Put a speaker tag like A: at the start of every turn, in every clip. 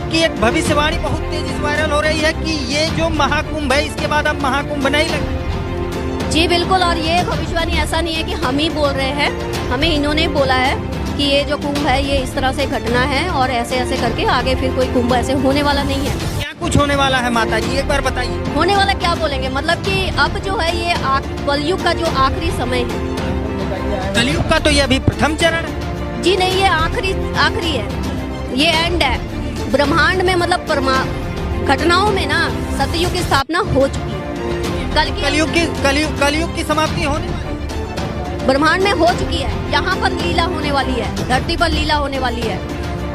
A: आपकी एक भविष्यवाणी बहुत तेजी से वायरल हो रही है कि ये जो महाकुंभ है इसके बाद अब महाकुंभ नहीं लगेगा।
B: जी बिल्कुल, और ये भविष्यवाणी ऐसा नहीं है कि हम ही बोल रहे हैं, हमें इन्होंने बोला है कि ये जो कुंभ है ये इस तरह से घटना है और ऐसे ऐसे करके आगे फिर कोई कुंभ ऐसे होने वाला नहीं है।
A: क्या कुछ होने वाला है माता जी, एक बार बताइए।
B: होने वाला क्या बोलेंगे, मतलब कि अब जो है ये कलयुग का जो आखिरी समय है।
A: कलयुग का तो ये अभी प्रथम चरण है।
B: जी नहीं, ये आखिरी है, ये एंड है। ब्रह्मांड में मतलब घटनाओं में ना सतयुग की स्थापना हो चुकी है। कलयुग की समाप्ति होने वाली है। ब्रह्मांड में हो चुकी है, यहाँ पर लीला होने वाली है, धरती पर लीला होने वाली है।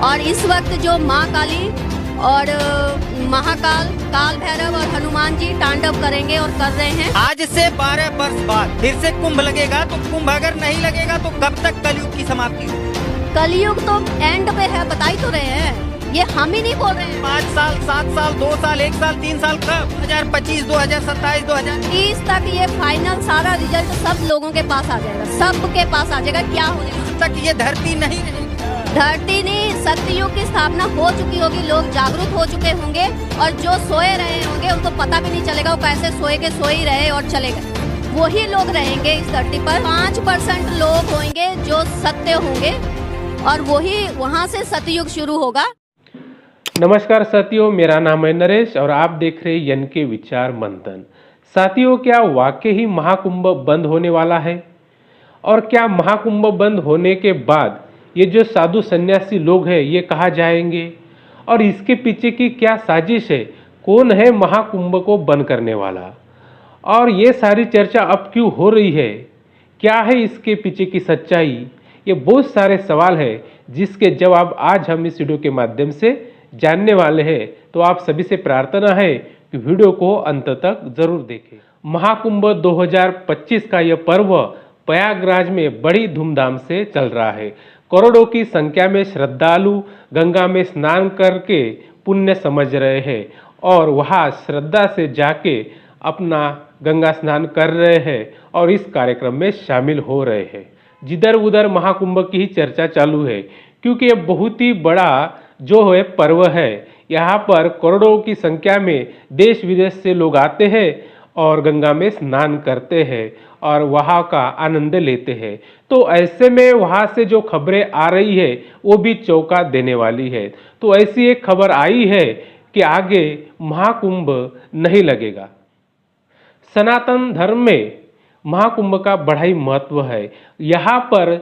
B: और इस वक्त जो माँ काली और महाकाल, काल भैरव और हनुमान जी तांडव करेंगे और कर रहे हैं।
A: आज से 12 वर्ष बाद फिर से कुंभ लगेगा, तो कुंभ अगर नहीं लगेगा तो कब तक कलयुग की समाप्ति होगी?
B: कलयुग तो एंड पे है, बता ही तो रहे हैं, ये हम ही नहीं बोल रहे हैं।
A: 5 साल, 7 साल, 2 साल, 1 साल, 3 साल, कब? 2025, 2027, 2030
B: तक ये फाइनल सारा रिजल्ट सब लोगों के पास आ जाएगा, सबके पास आ जाएगा। क्या हो जाएगा?
A: तक ये धरती नहीं रहेगी।
B: धरती नहीं, सतयुग की स्थापना हो चुकी होगी, लोग जागरूक हो चुके होंगे और जो सोए रहे होंगे उनको पता भी नहीं चलेगा वो कैसे सोए के सोए ही रहे और चले गए। वही लोग रहेंगे इस धरती पर। 5% लोग होंगे जो सत्य होंगे और वही वहाँ से सतयुग शुरू होगा।
C: नमस्कार साथियों, मेरा नाम है नरेश और आप देख रहे हैं यन के विचार मंथन। साथियों, क्या वाकई ही महाकुंभ बंद होने वाला है? और क्या महाकुंभ बंद होने के बाद ये जो साधु सन्यासी लोग हैं ये कहाँ जाएंगे? और इसके पीछे की क्या साजिश है? कौन है महाकुंभ को बंद करने वाला? और ये सारी चर्चा अब क्यों हो रही है? क्या है इसके पीछे की सच्चाई? ये बहुत सारे सवाल हैं जिसके जवाब आज हम इस वीडियो के माध्यम से जानने वाले हैं। तो आप सभी से प्रार्थना है कि वीडियो को अंत तक जरूर देखें। महाकुंभ 2025 का यह पर्व प्रयागराज में बड़ी धूमधाम से चल रहा है। करोड़ों की संख्या में श्रद्धालु गंगा में स्नान करके पुण्य समझ रहे हैं और वहाँ श्रद्धा से जाके अपना गंगा स्नान कर रहे हैं और इस कार्यक्रम में शामिल हो रहे हैं। जिधर उधर महाकुंभ की ही चर्चा चालू है क्योंकि ये बहुत ही बड़ा जो है पर्व है। यहाँ पर करोड़ों की संख्या में देश विदेश से लोग आते हैं और गंगा में स्नान करते हैं और वहाँ का आनंद लेते हैं। तो ऐसे में वहाँ से जो खबरें आ रही है वो भी चौंका देने वाली है। तो ऐसी एक खबर आई है कि आगे महाकुंभ नहीं लगेगा। सनातन धर्म में महाकुंभ का बड़ा ही महत्व है। यहाँ पर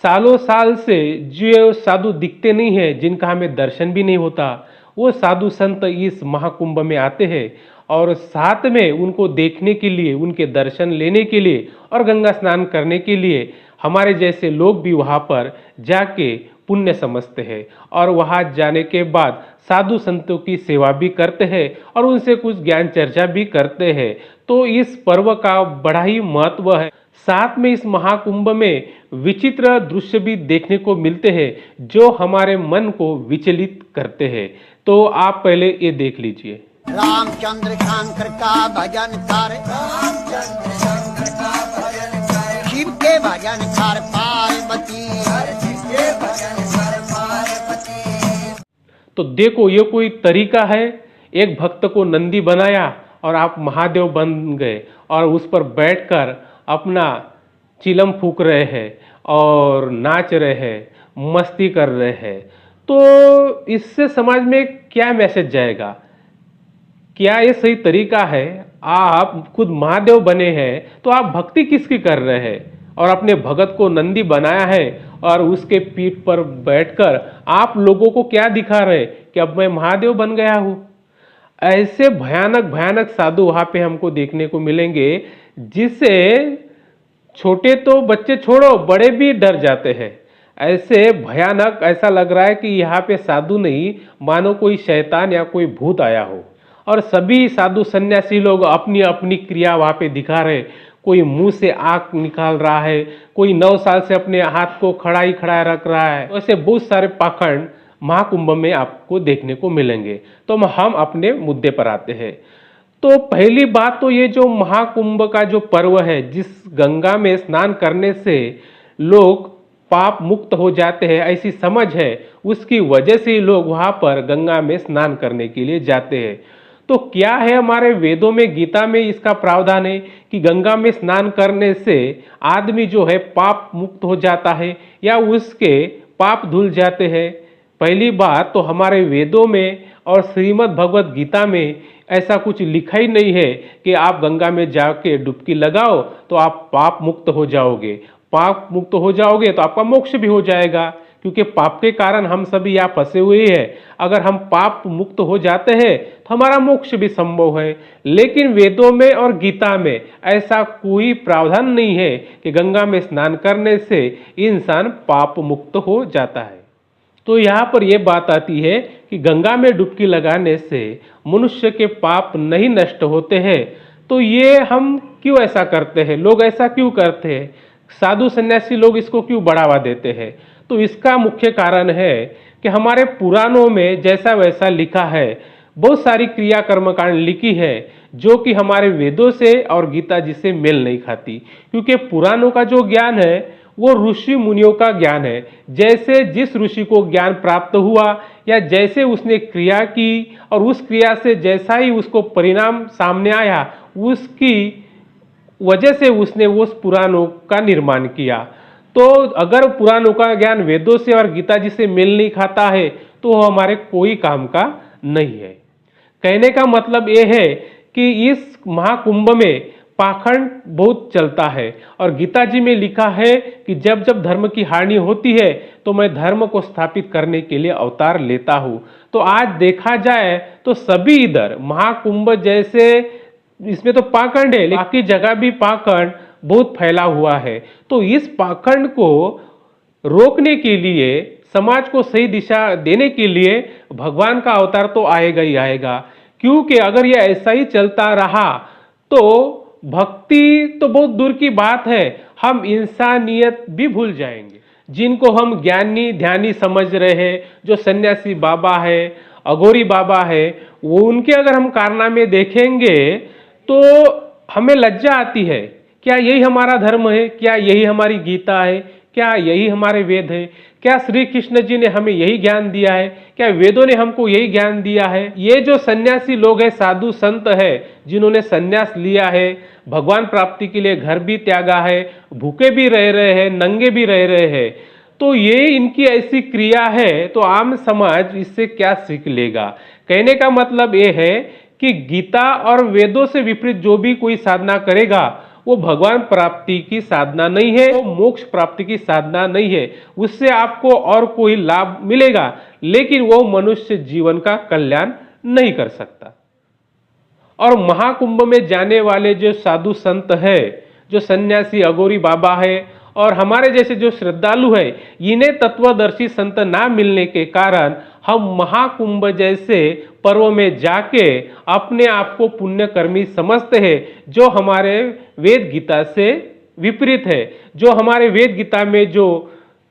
C: सालों साल से जो साधु दिखते नहीं है, जिनका हमें दर्शन भी नहीं होता, वो साधु संत इस महाकुंभ में आते हैं और साथ में उनको देखने के लिए, उनके दर्शन लेने के लिए और गंगा स्नान करने के लिए हमारे जैसे लोग भी वहाँ पर जाके पुण्य समझते हैं और वहाँ जाने के बाद साधु संतों की सेवा भी करते हैं और उनसे कुछ ज्ञान चर्चा भी करते हैं। तो इस पर्व का बड़ा ही महत्व है। साथ में इस महाकुंभ में विचित्र दृश्य भी देखने को मिलते हैं जो हमारे मन को विचलित करते हैं। तो आप पहले ये देख लीजिए।
D: रामचंद्र शंकर का भजन कर, शिव के भजन कर पार्वती।
C: तो देखो, ये कोई तरीका है? एक भक्त को नंदी बनाया और आप महादेव बन गए और उस पर बैठकर अपना चिलम फूंक रहे हैं और नाच रहे हैं, मस्ती कर रहे हैं। तो इससे समाज में क्या मैसेज जाएगा? क्या ये सही तरीका है? आप खुद महादेव बने हैं तो आप भक्ति किसकी कर रहे हैं और अपने भगत को नंदी बनाया है और उसके पीठ पर बैठकर आप लोगों को क्या दिखा रहे कि अब मैं महादेव बन गया हूँ? ऐसे भयानक भयानक साधु वहाँ पे हमको देखने को मिलेंगे जिससे छोटे तो बच्चे छोड़ो, बड़े भी डर जाते हैं। ऐसे भयानक, ऐसा लग रहा है कि यहाँ पे साधु नहीं मानो कोई शैतान या कोई भूत आया हो। और सभी साधु सन्यासी लोग अपनी अपनी क्रिया वहाँ पे दिखा रहे। कोई मुंह से आँख निकाल रहा है, कोई 9 साल से अपने हाथ को खड़ा ही खड़ा रख रहा है। ऐसे बहुत सारे पाखंड महाकुंभ में आपको देखने को मिलेंगे। तो हम अपने मुद्दे पर आते हैं। तो पहली बात तो ये जो महाकुंभ का जो पर्व है, जिस गंगा में स्नान करने से लोग पाप मुक्त हो जाते हैं, ऐसी समझ है, उसकी वजह से ही लोग वहां पर गंगा में स्नान करने के लिए जाते हैं। तो क्या है हमारे वेदों में, गीता में इसका प्रावधान है कि गंगा में स्नान करने से आदमी जो है पाप मुक्त हो जाता है या उसके पाप धुल जाते हैं? पहली बात तो हमारे वेदों में और श्रीमद् भगवत गीता में ऐसा कुछ लिखा ही नहीं है कि आप गंगा में जाके डुबकी लगाओ तो आप पाप मुक्त हो जाओगे। पाप मुक्त हो जाओगे तो आपका मोक्ष भी हो जाएगा, क्योंकि पाप के कारण हम सभी यहाँ फंसे हुए हैं। अगर हम पाप मुक्त हो जाते हैं तो हमारा मोक्ष भी संभव है। लेकिन वेदों में और गीता में ऐसा कोई प्रावधान नहीं है कि गंगा में स्नान करने से इंसान पाप मुक्त हो जाता है। तो यहाँ पर यह बात आती है कि गंगा में डुबकी लगाने से मनुष्य के पाप नहीं नष्ट होते हैं। तो ये हम क्यों ऐसा करते हैं, लोग ऐसा क्यों करते हैं, साधु सन्यासी लोग इसको क्यों बढ़ावा देते हैं? तो इसका मुख्य कारण है कि हमारे पुराणों में जैसा वैसा लिखा है, बहुत सारी क्रिया कर्मकांड लिखी है जो कि हमारे वेदों से और गीता जी से मेल नहीं खाती। क्योंकि पुराणों का जो ज्ञान है वो ऋषि मुनियों का ज्ञान है। जैसे जिस ऋषि को ज्ञान प्राप्त हुआ या जैसे उसने क्रिया की और उस क्रिया से जैसा ही उसको परिणाम सामने आया, उसकी वजह से उसने उस पुराणों का निर्माण किया। तो अगर पुराणों का ज्ञान वेदों से और गीता जी से मेल नहीं खाता है तो वो हमारे कोई काम का नहीं है। कहने का मतलब ये है कि इस महाकुंभ में पाखंड बहुत चलता है और गीता जी में लिखा है कि जब जब धर्म की हानि होती है तो मैं धर्म को स्थापित करने के लिए अवतार लेता हूं। तो आज देखा जाए तो सभी इधर महाकुंभ जैसे इसमें तो पाखंड है, बाकी जगह भी पाखंड बहुत फैला हुआ है। तो इस पाखंड को रोकने के लिए, समाज को सही दिशा देने के लिए भगवान का अवतार तो आएगा ही आएगा। क्योंकि अगर यह ऐसा ही चलता रहा तो भक्ति तो बहुत दूर की बात है, हम इंसानियत भी भूल जाएंगे। जिनको हम ज्ञानी ध्यानी समझ रहे हैं, जो सन्यासी बाबा है, अघोरी बाबा है, वो उनके अगर हम कारनामे देखेंगे तो हमें लज्जा आती है। क्या यही हमारा धर्म है? क्या यही हमारी गीता है? क्या यही हमारे वेद है? क्या श्री कृष्ण जी ने हमें यही ज्ञान दिया है? क्या वेदों ने हमको यही ज्ञान दिया है? ये जो सन्यासी लोग हैं, साधु संत है, जिन्होंने सन्यास लिया है, भगवान प्राप्ति के लिए घर भी त्यागा है, भूखे भी रह रहे हैं, नंगे भी रह रहे हैं, तो ये इनकी ऐसी क्रिया है तो आम समाज इससे क्या सीख लेगा? कहने का मतलब ये है कि गीता और वेदों से विपरीत जो भी कोई साधना करेगा वो भगवान प्राप्ति की साधना नहीं है, वो मोक्ष प्राप्ति की साधना नहीं है। उससे आपको और कोई लाभ मिलेगा लेकिन वो मनुष्य जीवन का कल्याण नहीं कर सकता। और महाकुंभ में जाने वाले जो साधु संत है, जो सन्यासी अघोरी बाबा है और हमारे जैसे जो श्रद्धालु है, इन्हें तत्वदर्शी संत ना मिलने के कारण हम महाकुंभ जैसे पर्व में जाके अपने आप को पुण्यकर्मी समझते हैं, जो हमारे वेद गीता से विपरीत है। जो हमारे वेद गीता में जो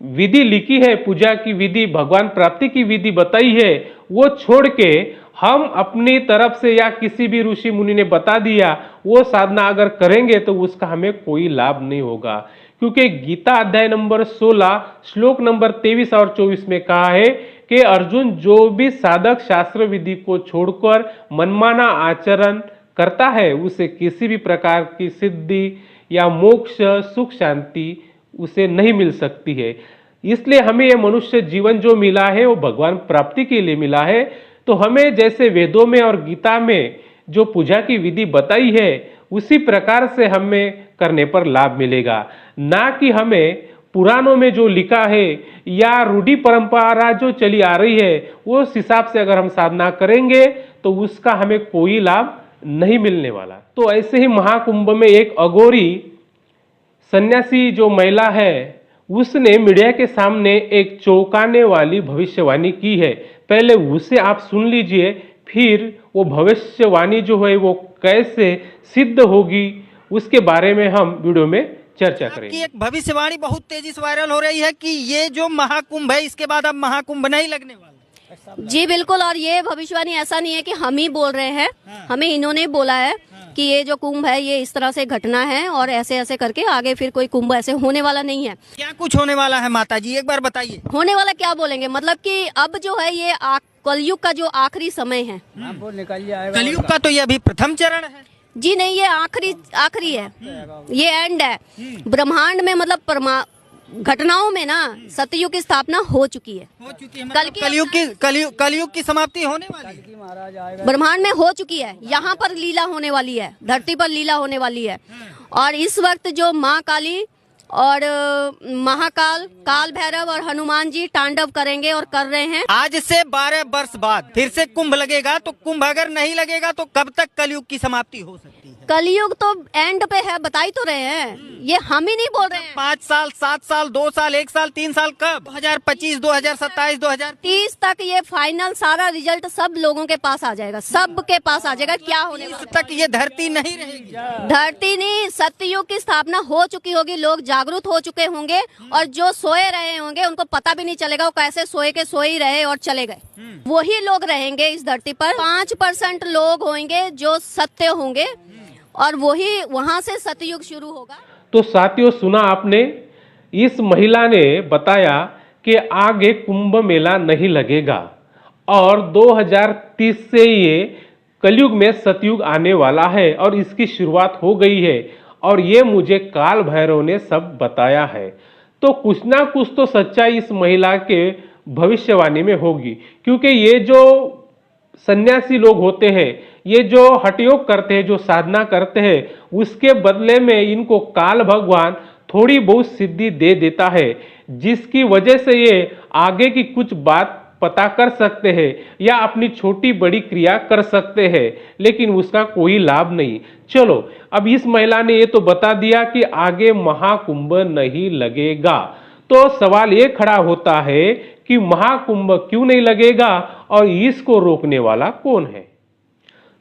C: विधि लिखी है, पूजा की विधि, भगवान प्राप्ति की विधि बताई है, वो छोड़ के हम अपनी तरफ से या किसी भी ऋषि मुनि ने बता दिया वो साधना अगर करेंगे तो उसका हमें कोई लाभ नहीं होगा। क्योंकि गीता अध्याय नंबर 16 श्लोक नंबर 23 और 24 में कहा है कि अर्जुन, जो भी साधक शास्त्र विधि को छोड़कर मनमाना आचरण करता है उसे किसी भी प्रकार की सिद्धि या मोक्ष, सुख, शांति उसे नहीं मिल सकती है। इसलिए हमें यह मनुष्य जीवन जो मिला है वो भगवान प्राप्ति के लिए मिला है। तो हमें जैसे वेदों में और गीता में जो पूजा की विधि बताई है उसी प्रकार से हमें करने पर लाभ मिलेगा, ना कि हमें पुराणों में जो लिखा है या रूढ़ी परंपरा जो चली आ रही है वो उस हिसाब से अगर हम साधना करेंगे तो उसका हमें कोई लाभ नहीं मिलने वाला। तो ऐसे ही महाकुंभ में एक अघोरी सन्यासी जो महिला है उसने मीडिया के सामने एक चौंकाने वाली भविष्यवाणी की है। पहले उसे आप सुन लीजिए, फिर वो भविष्यवाणी जो है वो कैसे सिद्ध होगी उसके बारे में हम वीडियो में चर्चा करेंगे।
A: एक भविष्यवाणी बहुत तेजी से वायरल हो रही है कि ये जो महाकुंभ है इसके बाद अब महाकुंभ नहीं लगने वाला।
B: जी बिल्कुल, और ये भविष्यवाणी ऐसा नहीं है कि हम ही बोल रहे हैं, हमें इन्होंने बोला है। कि ये जो कुंभ है ये इस तरह से घटना है और ऐसे ऐसे करके आगे फिर कोई कुंभ ऐसे होने वाला नहीं है।
A: क्या कुछ होने वाला है माता जी, एक बार बताइए।
B: होने वाला क्या बोलेंगे, मतलब कि अब जो है ये कलयुग का जो आखिरी समय है।
A: कलयुग का तो ये अभी प्रथम चरण है
B: जी नहीं, ये आखिरी है, ये एंड है। ब्रह्मांड में मतलब घटनाओं में ना सतयुग की स्थापना हो चुकी है।
A: कलयुग की समाप्ति होने वाली है।
B: ब्रह्मांड में हो चुकी है, यहाँ पर लीला होने वाली है, धरती पर लीला होने वाली है। और इस वक्त जो माँ काली और महाकाल, काल भैरव और हनुमान जी तांडव करेंगे और कर रहे हैं।
A: आज से 12 वर्ष बाद फिर से कुंभ लगेगा, तो कुंभ अगर नहीं लगेगा तो कब तक कलयुग की समाप्ति हो सकती है?
B: कलयुग तो एंड पे है, बता ही तो रहे हैं, ये हम ही नहीं बोल रहे हैं।
A: 5 साल, 7 साल, 2 साल, 1 साल, 3 साल, कब? 2025, 2027, 2030
B: तक ये फाइनल सारा रिजल्ट सब लोगों के पास आ जाएगा, सबके पास आ जाएगा। क्या होने वाला
A: तक ये धरती नहीं रहेगी।
B: धरती नहीं, सतयुग की स्थापना हो चुकी होगी, लोग जागरूक हो चुके होंगे और जो सोए रहे होंगे उनको पता भी नहीं चलेगा वो कैसे सोए के सोए ही रहे और चले गए। वही लोग रहेंगे इस धरती पर। 5% लोग होंगे जो सत्य होंगे और वही वहां से सतयुग शुरू होगा।
C: तो साथियों, सुना आपने, इस महिला ने बताया कि आगे कुंभ मेला नहीं लगेगा और 2030 से ये कलयुग में सतयुग आने वाला है और इसकी शुरुआत हो गई है और ये मुझे काल भैरव ने सब बताया है। तो कुछ ना कुछ तो सच्चाई इस महिला के भविष्यवाणी में होगी, क्योंकि ये जो सन्यासी लोग होते हैं, ये जो हठयोग करते हैं, जो साधना करते हैं, उसके बदले में इनको काल भगवान थोड़ी बहुत सिद्धि दे देता है, जिसकी वजह से ये आगे की कुछ बात पता कर सकते हैं या अपनी छोटी बड़ी क्रिया कर सकते हैं, लेकिन उसका कोई लाभ नहीं। चलो, अब इस महिला ने ये तो बता दिया कि आगे महाकुंभ नहीं लगेगा, तो सवाल ये खड़ा होता है कि महाकुंभ क्यों नहीं लगेगा और इसको रोकने वाला कौन है?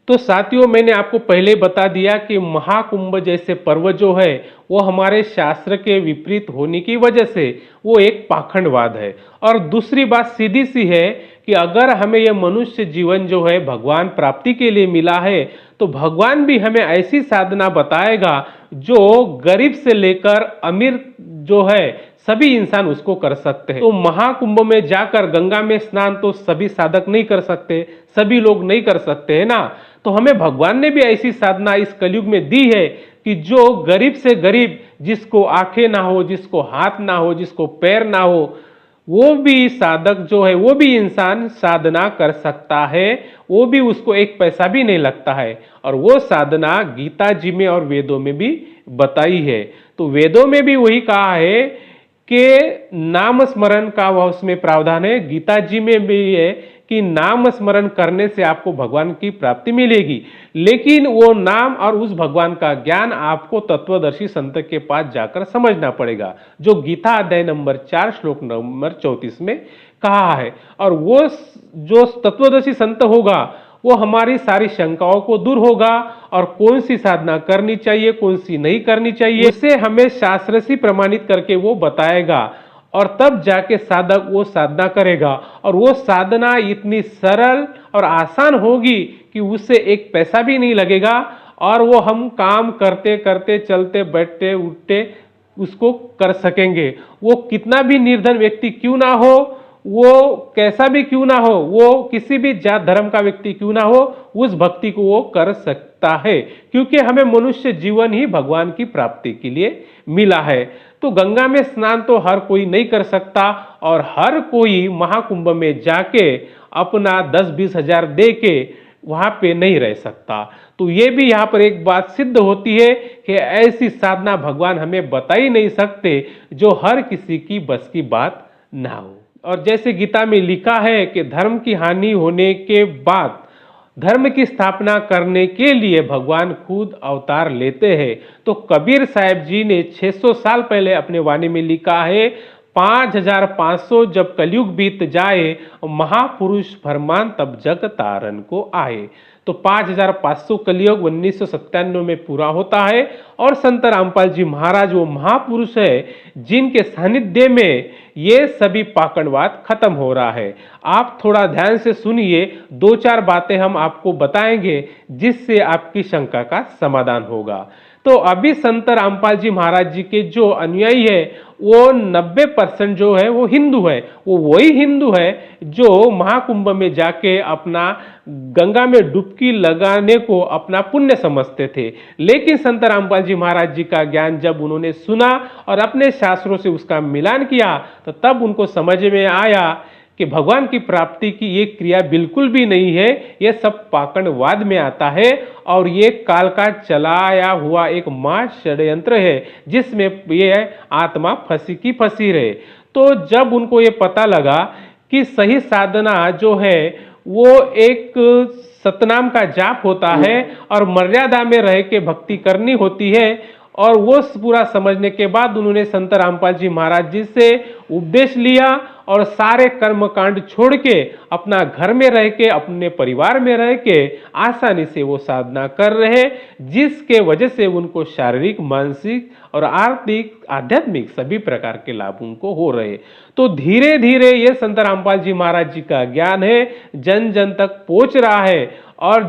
C: तो साथियों, मैंने आपको पहले बता दिया कि महाकुंभ जैसे पर्व जो है वो हमारे शास्त्र के विपरीत होने की वजह से वो एक पाखंडवाद है। और दूसरी बात सीधी सी है कि अगर हमें यह मनुष्य जीवन जो है भगवान प्राप्ति के लिए मिला है, तो भगवान भी हमें ऐसी साधना बताएगा जो गरीब से लेकर अमीर जो है सभी इंसान उसको कर सकते हैं। तो महाकुंभ में जाकर गंगा में स्नान तो सभी साधक नहीं कर सकते, सभी लोग नहीं कर सकते है ना। तो हमें भगवान ने भी ऐसी साधना इस कलयुग में दी है कि जो गरीब से गरीब, जिसको आंखें ना हो, जिसको हाथ ना हो, जिसको पैर ना हो, वो भी साधक जो है, वो भी इंसान साधना कर सकता है, वो भी उसको एक पैसा भी नहीं लगता है। और वो साधना गीता जी में और वेदों में भी बताई है। तो वेदों में भी वही कहा है कि नाम स्मरण का वह उसमें प्रावधान है, गीता जी में भी है कि नाम स्मरण करने से आपको भगवान की प्राप्ति मिलेगी, लेकिन वो नाम और उस भगवान का ज्ञान आपको तत्वदर्शी संत के पास जाकर समझना पड़ेगा, जो गीता अध्याय नंबर 4 श्लोक नंबर 34 में कहा है। और वो जो तत्वदर्शी संत होगा वो हमारी सारी शंकाओं को दूर होगा और कौन सी साधना करनी चाहिए, कौन सी नहीं करनी चाहिए, उसे हमें शास्त्र से प्रमाणित करके वो बताएगा और तब जाके साधक वो साधना करेगा। और वो साधना इतनी सरल और आसान होगी कि उससे एक पैसा भी नहीं लगेगा और वो हम काम करते करते, चलते बैठते उठते उसको कर सकेंगे। वो कितना भी निर्धन व्यक्ति क्यों ना हो, वो कैसा भी क्यों ना हो, वो किसी भी जात धर्म का व्यक्ति क्यों ना हो, उस भक्ति को वो कर सकता है, क्योंकि हमें मनुष्य जीवन ही भगवान की प्राप्ति के लिए मिला है। तो गंगा में स्नान तो हर कोई नहीं कर सकता और हर कोई महाकुंभ में जाके अपना 10-20 हजार दे के वहां पे नहीं रह सकता। तो ये भी यहाँ पर एक बात सिद्ध होती है कि ऐसी साधना भगवान हमें बता ही नहीं सकते जो हर किसी की बस की बात ना हो। और जैसे गीता में लिखा है कि धर्म की हानि होने के बाद धर्म की स्थापना करने के लिए भगवान खुद अवतार लेते हैं। तो कबीर साहब जी ने 600 साल पहले अपने वाणी में लिखा है, 5500 जब कलयुग बीत जाए, महापुरुष फरमान तब जग तारन को आए। तो 5500 कलयुग 1997 में पूरा होता है और संत रामपाल जी महाराज वो महापुरुष है जिनके सानिध्य में ये सभी पाखंडवाद खत्म हो रहा है। आप थोड़ा ध्यान से सुनिए, 2-4 बातें हम आपको बताएंगे जिससे आपकी शंका का समाधान होगा। तो अभी संत रामपाल जी महाराज जी के जो अनुयायी है वो 90% जो है वो हिंदू है। वो वही हिंदू है जो महाकुंभ में जाके अपना गंगा में डुबकी लगाने को अपना पुण्य समझते थे। लेकिन संत रामपाल जी महाराज जी का ज्ञान जब उन्होंने सुना और अपने शास्त्रों से उसका मिलान किया तो तब उनको समझ में आया कि भगवान की प्राप्ति की ये क्रिया बिल्कुल भी नहीं है, ये सब पाखंडवाद में आता है और ये काल का चलाया हुआ एक महा षड्यंत्र है जिसमें ये आत्मा फंसी की फंसी रहे। तो जब उनको ये पता लगा कि सही साधना जो है वो एक सतनाम का जाप होता है और मर्यादा में रह के भक्ति करनी होती है, और वो पूरा समझने के बाद उन्होंने संत रामपाल जी महाराज जी से उपदेश लिया और सारे कर्म कांड छोड़ के अपना घर में रह के अपने परिवार में रह के आसानी से वो साधना कर रहे, जिसके वजह से उनको शारीरिक, मानसिक और आर्थिक, आध्यात्मिक सभी प्रकार के लाभ उनको हो रहे। तो धीरे धीरे ये संत रामपाल जी महाराज जी का ज्ञान है जन जन तक पहुंच रहा है और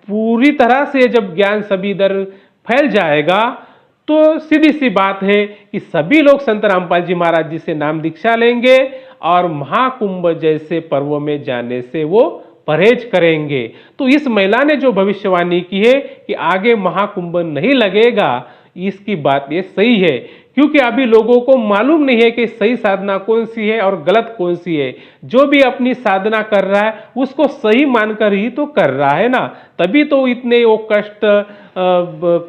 C: पूरी तरह से जब ज्ञान सभी इधर फैल जाएगा तो सीधी सी बात है कि सभी लोग संत रामपाल जी महाराज जी से नाम दीक्षा लेंगे और महाकुंभ जैसे पर्वों में जाने से वो परहेज करेंगे। तो इस महिला ने जो भविष्यवाणी की है कि आगे महाकुंभ नहीं लगेगा, इसकी बात ये सही है, क्योंकि अभी लोगों को मालूम नहीं है कि सही साधना कौन सी है और गलत कौन सी है। जो भी अपनी साधना कर रहा है उसको सही मानकर ही तो कर रहा है ना, तभी तो इतने वो कष्ट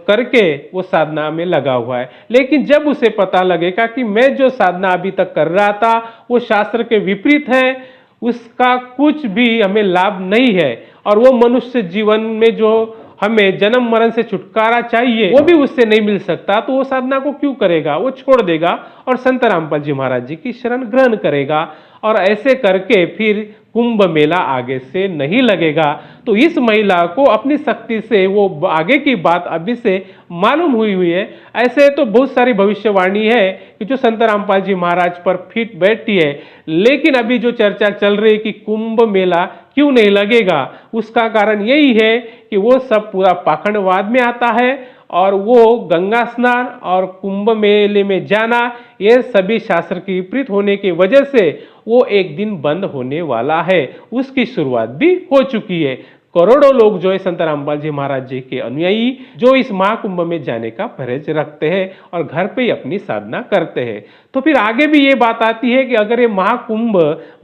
C: करके वो साधना में लगा हुआ है। लेकिन जब उसे पता लगेगा कि मैं जो साधना अभी तक कर रहा था वो शास्त्र के विपरीत है, उसका कुछ भी हमें लाभ नहीं है और वो मनुष्य जीवन में जो हमें जन्म मरण से छुटकारा चाहिए वो भी उससे नहीं मिल सकता, तो वो साधना को क्यों करेगा, वो छोड़ देगा और संत रामपाल जी महाराज जी की शरण ग्रहण करेगा और ऐसे करके फिर कुंभ मेला आगे से नहीं लगेगा। तो इस महिला को अपनी शक्ति से वो आगे की बात अभी से मालूम हुई है। ऐसे तो बहुत सारी भविष्यवाणी है कि जो संत रामपाल जी महाराज पर फिट बैठती है, लेकिन अभी जो चर्चा चल रही है कि कुंभ मेला क्यों नहीं लगेगा, उसका कारण यही है कि वो सब पूरा पाखंडवाद में आता है और वो गंगा स्नान और कुंभ मेले में जाना ये सभी शास्त्र के विपरीत होने की वजह से वो एक दिन बंद होने वाला है। उसकी शुरुआत भी हो चुकी है। करोड़ों लोग जो है संत रामपाल जी महाराज जी के अनुयायी जो इस महाकुंभ में जाने का परहेज रखते हैं और घर पे ही अपनी साधना करते हैं। तो फिर आगे भी ये बात आती है कि अगर ये महाकुंभ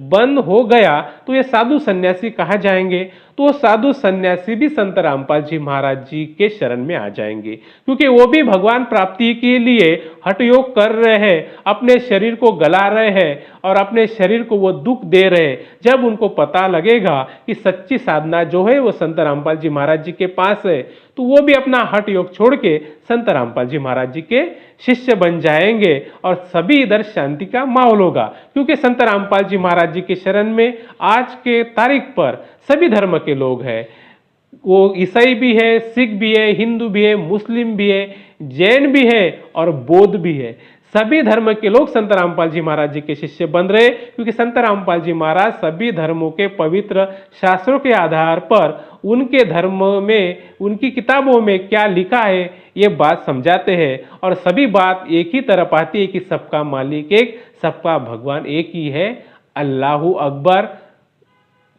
C: बंद हो गया तो ये साधु सन्यासी कहाँ जाएंगे, तो साधु सन्यासी भी संत रामपाल जी महाराज जी के शरण में आ जाएंगे, क्योंकि वो भी भगवान प्राप्ति के लिए हठ योग कर रहे हैं, अपने शरीर को गला रहे हैं और अपने शरीर को वो दुख दे रहे हैं। जब उनको पता लगेगा कि सच्ची साधना जो है वो संत रामपाल जी महाराज जी के पास है, तो वो भी अपना हठ योग छोड़ के संत रामपाल जी महाराज जी के शिष्य बन जाएंगे और सभी इधर शांति का माहौल होगा। क्योंकि संत रामपाल जी महाराज जी के शरण में आज के तारीख पर सभी धर्म के लोग हैं, वो ईसाई भी है, सिख भी है, हिंदू भी है, मुस्लिम भी है, जैन भी है और बौद्ध भी है। सभी धर्म के लोग संत रामपाल जी महाराज जी के शिष्य बन रहे, क्योंकि संत रामपाल जी महाराज सभी धर्मों के पवित्र शास्त्रों के आधार पर उनके धर्म में, उनकी किताबों में क्या लिखा है ये बात समझाते हैं और सभी बात एक ही तरफ आती है कि सबका मालिक एक, सबका भगवान एक ही है, अल्लाहू अकबर,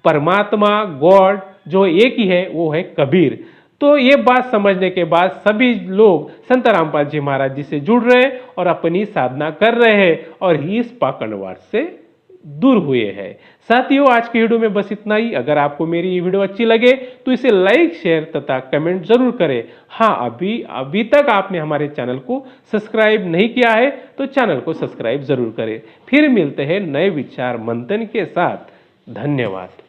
C: परमात्मा, गॉड जो एक ही है वो है कबीर। तो ये बात समझने के बाद सभी लोग संत रामपाल जी महाराज जी से जुड़ रहे और अपनी साधना कर रहे हैं और इस पाखंडवाद से दूर हुए हैं। साथियों, आज की वीडियो में बस इतना ही। अगर आपको मेरी ये वीडियो अच्छी लगे तो इसे लाइक, शेयर तथा कमेंट जरूर करें। हाँ, अभी तक आपने हमारे चैनल को सब्सक्राइब नहीं किया है तो चैनल को सब्सक्राइब जरूर करें। फिर मिलते हैं नए विचार मंथन के साथ। धन्यवाद।